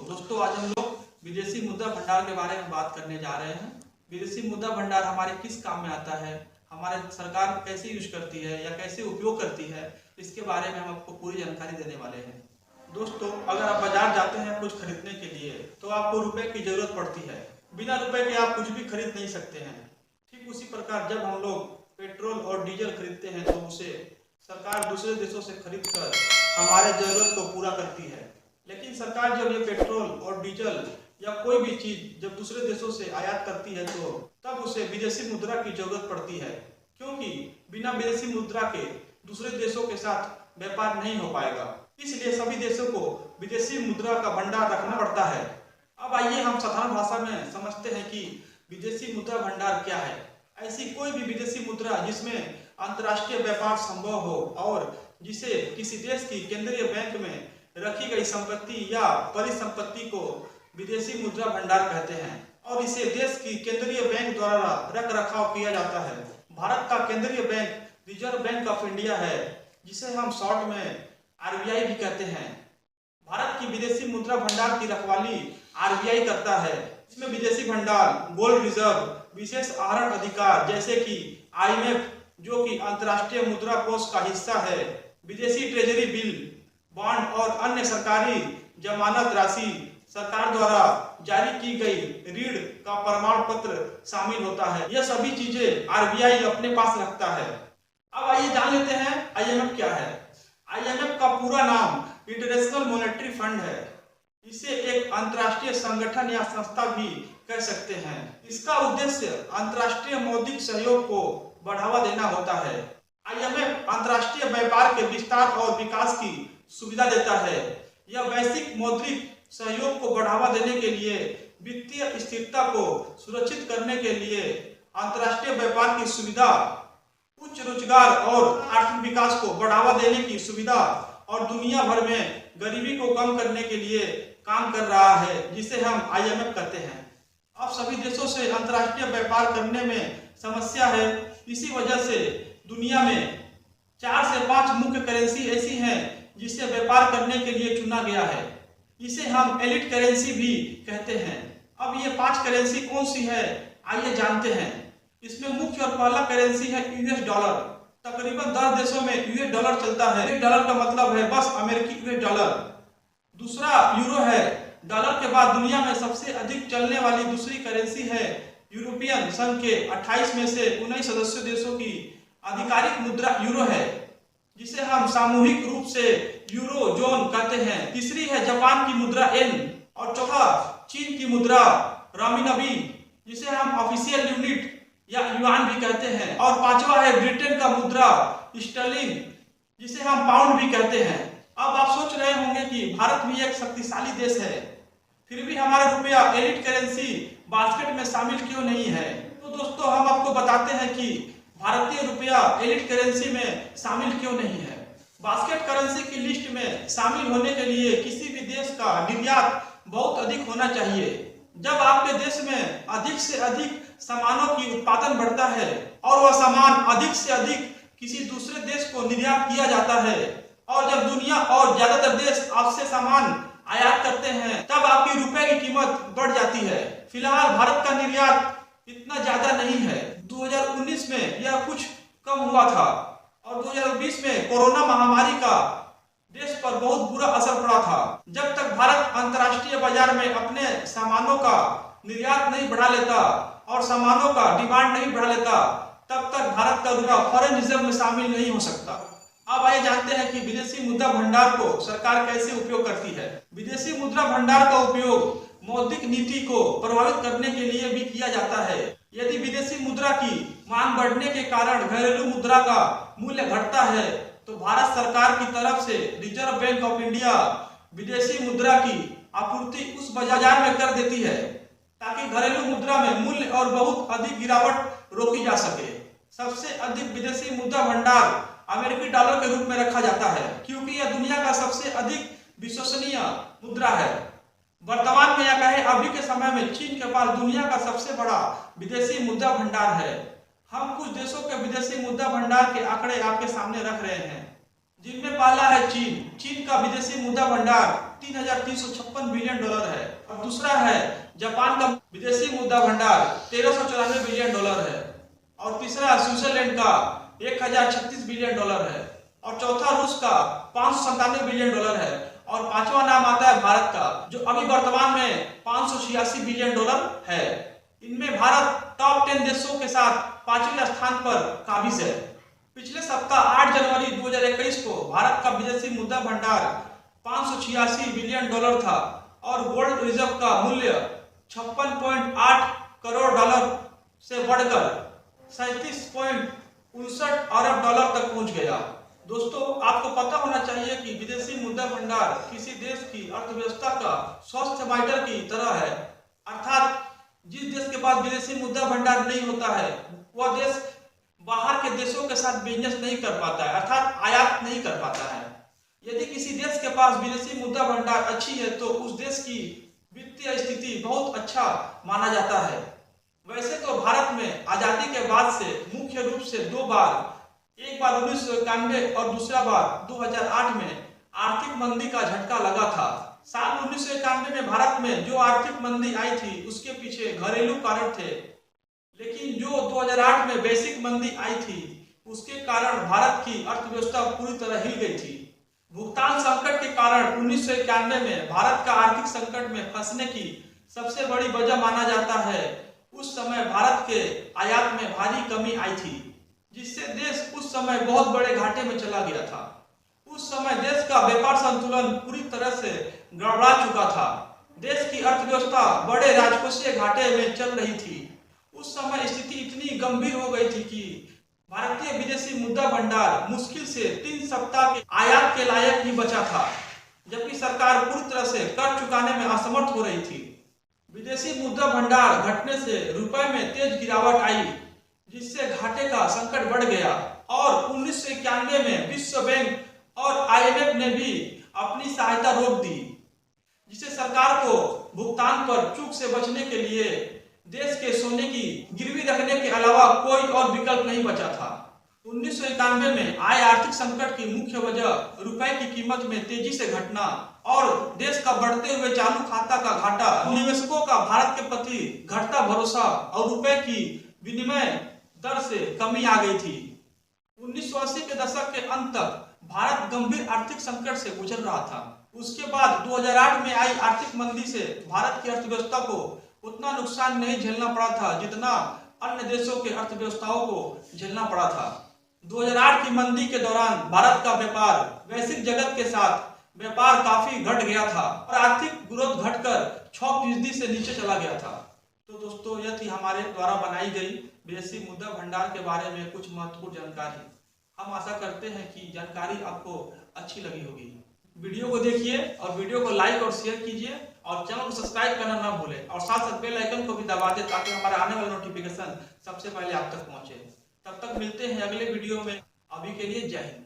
दोस्तों आज हम लोग विदेशी मुद्रा भंडार के बारे में बात करने जा रहे हैं। विदेशी मुद्रा भंडार हमारे किस काम में आता है, हमारे सरकार कैसे यूज करती है या कैसे उपयोग करती है, इसके बारे में हम आपको पूरी जानकारी देने वाले हैं। दोस्तों अगर आप बाजार जाते हैं कुछ खरीदने के लिए तो आपको रुपए की जरूरत पड़ती है। बिना रुपए के आप कुछ भी खरीद नहीं सकते हैं। ठीक उसी प्रकार जब हम लोग पेट्रोल और डीजल खरीदते हैं तो उसे सरकार दूसरे देशों से खरीद कर हमारे जरूरत को पूरा करती है। लेकिन सरकार जब ये पेट्रोल और डीजल या कोई भी चीज जब दूसरे देशों से आयात करती है तो तब उसे विदेशी मुद्रा की जरूरत पड़ती है, क्योंकि बिना विदेशी मुद्रा के दूसरे देशों के साथ व्यापार नहीं हो पाएगा। इसलिए सभी देशों को विदेशी मुद्रा का भंडार रखना पड़ता है। अब आइए हम साधारण भाषा में समझते हैं कि विदेशी मुद्रा भंडार क्या है। ऐसी कोई भी विदेशी मुद्रा जिसमें अंतर्राष्ट्रीय व्यापार संभव हो और जिसे किसी देश की केंद्रीय बैंक में रखी गई संपत्ति या परिसंपत्ति को विदेशी मुद्रा भंडार कहते हैं और इसे देश की केंद्रीय बैंक द्वारा रख रखाव किया जाता है। भारत का केंद्रीय bank reserve bank of India है, जिसे हम शॉर्ट में आरबीआई भी कहते हैं। भारत की विदेशी मुद्रा भंडार की रखवाली आरबीआई करता है। इसमें विदेशी भंडार, गोल्ड रिजर्व, विशेष आहरण अधिकार जैसे कि आईएमएफ जो कि अंतर्राष्ट्रीय मुद्रा कोष का हिस्सा है, विदेशी ट्रेजरी बिल, बॉन्ड और अन्य सरकारी जमानत राशि, सरकार द्वारा जारी की गई ऋण का प्रमाण पत्र शामिल होता है। यह सभी चीजें आरबीआई अपने पास रखता है। अब आइए जान लेते हैं आईएमएफ क्या है। आईएमएफ का पूरा नाम इंटरनेशनल मॉनेटरी फंड है। इसे एक अंतर्राष्ट्रीय संगठन या संस्था भी कह सकते हैं। इसका उद्देश्य अंतर्राष्ट्रीय मौद्रिक सहयोग को बढ़ावा देना होता है। आईएमएफ अंतर्राष्ट्रीय व्यापार के विस्तार और विकास की सुविधा देता है। यह वैश्विक मौद्रिक सहयोग को बढ़ावा देने के लिए, वित्तीय स्थिरता को सुरक्षित करने के लिए, अंतर्राष्ट्रीय व्यापार की सुविधा, उच्च रोजगार और आर्थिक विकास को बढ़ावा देने की सुविधा और दुनिया भर में गरीबी को कम करने के लिए काम कर रहा है, जिसे हम आईएमएफ कहते हैं। अब सभी देशों से अंतर्राष्ट्रीय व्यापार करने में समस्या है। इसी वजह से दुनिया में 4 से 5 मुख्य करेंसी ऐसी हैं जिसे व्यापार करने के लिए चुना गया है। इसे हम एलिट करेंसी भी कहते हैं। अब ये 5 करेंसी कौन सी है, आइए जानते हैं। इसमें मुख्य और पहला करेंसी है यूएस डॉलर। तकरीबन 10 देशों में यूएस डॉलर चलता है। यूएस डॉलर का मतलब है बस अमेरिकी यूएस डॉलर। दूसरा यूरो है। डॉलर के बाद दुनिया में सबसे अधिक चलने वाली दूसरी करेंसी है यूरोपियन संघ के 28 में से 19 सदस्य देशों की आधिकारिक मुद्रा यूरो है, जिसे हम सामूहिक रूप से यूरो जोन कहते हैं। तीसरी है जापान की मुद्रा येन और चौथा चीन की मुद्रा रामिनबी, जिसे हम ऑफिशियल यूनिट या युआन भी कहते हैं। और पांचवा है ब्रिटेन का मुद्रा स्टर्लिंग, जिसे हम पाउंड भी कहते हैं। अब आप सोच रहे होंगे कि भारत भी एक शक्तिशाली देश है, फिर भी हमारा रुपया एलिट करेंसी बास्केट में शामिल क्यों नहीं है। तो दोस्तों हम आपको बताते हैं कि भारतीय रुपया एलिट करेंसी में शामिल क्यों नहीं है। बास्केट करेंसी की लिस्ट में शामिल होने के लिए किसी भी देश का निर्यात बहुत अधिक होना चाहिए। जब आपके देश में अधिक से अधिक सामानों की उत्पादन बढ़ता है और वह सामान अधिक से अधिक किसी दूसरे देश को निर्यात किया जाता है और जब दुनिया और ज्यादातर देश आपसे सामान आयात करते हैं तब आपकी रुपए की कीमत बढ़ जाती है। फिलहाल भारत का निर्यात इतना ज्यादा नहीं है। 2019 में यह कुछ कम हुआ था और 2020 में कोरोना महामारी का देश पर बहुत बुरा असर पड़ा था। जब तक भारत अंतर्राष्ट्रीय बाजार में अपने सामानों का निर्यात नहीं बढ़ा लेता और सामानों का डिमांड नहीं बढ़ा लेता, तब तक भारत का रुपया फॉरेन रिजर्व में शामिल नहीं हो सकता। अब आइए जानते हैं कि विदेशी मुद्रा भंडार को सरकार कैसे उपयोग करती है। विदेशी मुद्रा भंडार का उपयोग मौद्रिक नीति को प्रभावित करने के लिए भी किया जाता है। यदि विदेशी मुद्रा की मांग बढ़ने के कारण घरेलू मुद्रा का मूल्य घटता है तो भारत सरकार की तरफ से रिजर्व बैंक ऑफ इंडिया विदेशी मुद्रा की आपूर्ति उस बाजार में कर देती है, ताकि घरेलू मुद्रा में मूल्य और बहुत अधिक गिरावट रोकी जा सके। सबसे अधिक विदेशी मुद्रा भंडार अमेरिकी डॉलर के रूप में रखा जाता है, क्योंकि यह दुनिया का सबसे अधिक विश्वसनीय मुद्रा है। वर्तमान में या कहे अभी के समय में चीन के पास दुनिया का सबसे बड़ा विदेशी मुद्रा भंडार है। हम कुछ देशों के विदेशी मुद्रा भंडार के आंकड़े आपके सामने रख रहे हैं, जिनमें पहला है चीन। चीन का विदेशी मुद्रा भंडार $3,356 बिलियन है। और दूसरा है जापान का विदेशी मुद्रा भंडार $1,394 बिलियन है। और तीसरा स्विट्जरलैंड का $1,036 बिलियन है। और चौथा रूस का $597 बिलियन है। और पांचवा नाम आता है भारत का, जो अभी वर्तमान में $586 बिलियन है। इनमें भारत टॉप 10 देशों के साथ 5वें स्थान पर काबिज है। पिछले सप्ताह 8 जनवरी 2021 को भारत का विदेशी मुद्रा भंडार $586 बिलियन था और गोल्ड रिजर्व का मूल्य 56.8 करोड़ से बढ़कर $37.59 अरब तक पहुंच गया। दोस्तों, आपको पता होना चाहिए कि विदेशी मुद्रा भंडार किसी देश की अर्थव्यवस्था का स्वास्थ्य वाइटल की तरह है। अर्थात जिस देश के पास विदेशी मुद्रा भंडार नहीं होता है, वह देश बाहर के देशों के साथ बिजनेस नहीं कर पाता है, अर्थात आयात नहीं कर पाता है। यदि किसी देश के पास विदेशी मुद्रा भंडार अच्छी है तो उस देश की वित्तीय स्थिति बहुत अच्छा माना जाता है। वैसे तो भारत में आजादी के बाद से मुख्य रूप से दो बार, एक बार 1991 और दूसरा बार 2008 में आर्थिक मंदी का झटका लगा था। साल 1991 में भारत में जो आर्थिक मंदी आई थी उसके पीछे घरेलू कारण थे, लेकिन जो 2008 में वैश्विक मंदी आई थी उसके कारण भारत की अर्थव्यवस्था पूरी तरह हिल गई थी। भुगतान संकट के कारण 1991 में भारत का आर्थिक संकट में फंसने की सबसे बड़ी वजह माना जाता है उस समय भारत के आयात में भारी कमी आई थी, जिससे देश उस समय बहुत बड़े घाटे में चला गया था। उस समय देश का व्यापार संतुलन पूरी तरह से गड़बड़ा चुका था। देश की अर्थव्यवस्था बड़े राजकोषीय घाटे में चल रही थी। उस समय स्थिति इतनी गंभीर हो गई थी कि भारतीय विदेशी मुद्रा भंडार मुश्किल से 3 सप्ताह के आयात के लायक ही बचा था, जबकि सरकार पूरी तरह से कर चुकाने में असमर्थ हो रही थी। विदेशी मुद्रा भंडार घटने से रुपए में तेज गिरावट आई, जिससे घाटे का संकट बढ़ गया। और 1991 में विश्व बैंक और IMF ने भी अपनी सहायता रोक दी, जिससे सरकार को भुगतान पर चूक से बचने के लिए देश के सोने की गिरवी रखने के अलावा कोई और विकल्प नहीं बचा था। 1991 में आए आर्थिक संकट की मुख्य वजह रुपए की कीमत में तेजी से घटना और देश का बढ़ते हुए चालू खाता का घाटा, निवेशकों का भारत के प्रति घटता भरोसा और रुपए की विनिमय दर से कमी आ गई थी। 1980 के दशक के अंत तक भारत गंभीर आर्थिक संकट से गुजर रहा था। उसके बाद 2008 में आई आर्थिक मंदी से भारत की अर्थव्यवस्था को उतना नुकसान नहीं झेलना पड़ा था जितना अन्य देशों के अर्थव्यवस्थाओं को झेलना पड़ा था। 2008 की मंदी के दौरान भारत का व्यापार वैश्विक जगत के साथ व्यापार काफी घट गया था और आर्थिक ग्रोथ घटकर 6% से नीचे चला गया था। तो दोस्तों, यह थी हमारे द्वारा बनाई गई विदेशी मुद्रा भंडार के बारे में कुछ महत्वपूर्ण जानकारी। हम आशा करते हैं कि जानकारी आपको अच्छी लगी होगी। वीडियो को देखिए और वीडियो को लाइक और शेयर कीजिए और चैनल को सब्सक्राइब करना ना भूलें और साथ साथ बेल आइकन को भी दबा दें ताकि हमारे आने वाले नोटिफिकेशन सबसे पहले आप तक पहुंचे। तब तक मिलते हैं अगले वीडियो में। अभी के लिए जय हिंद।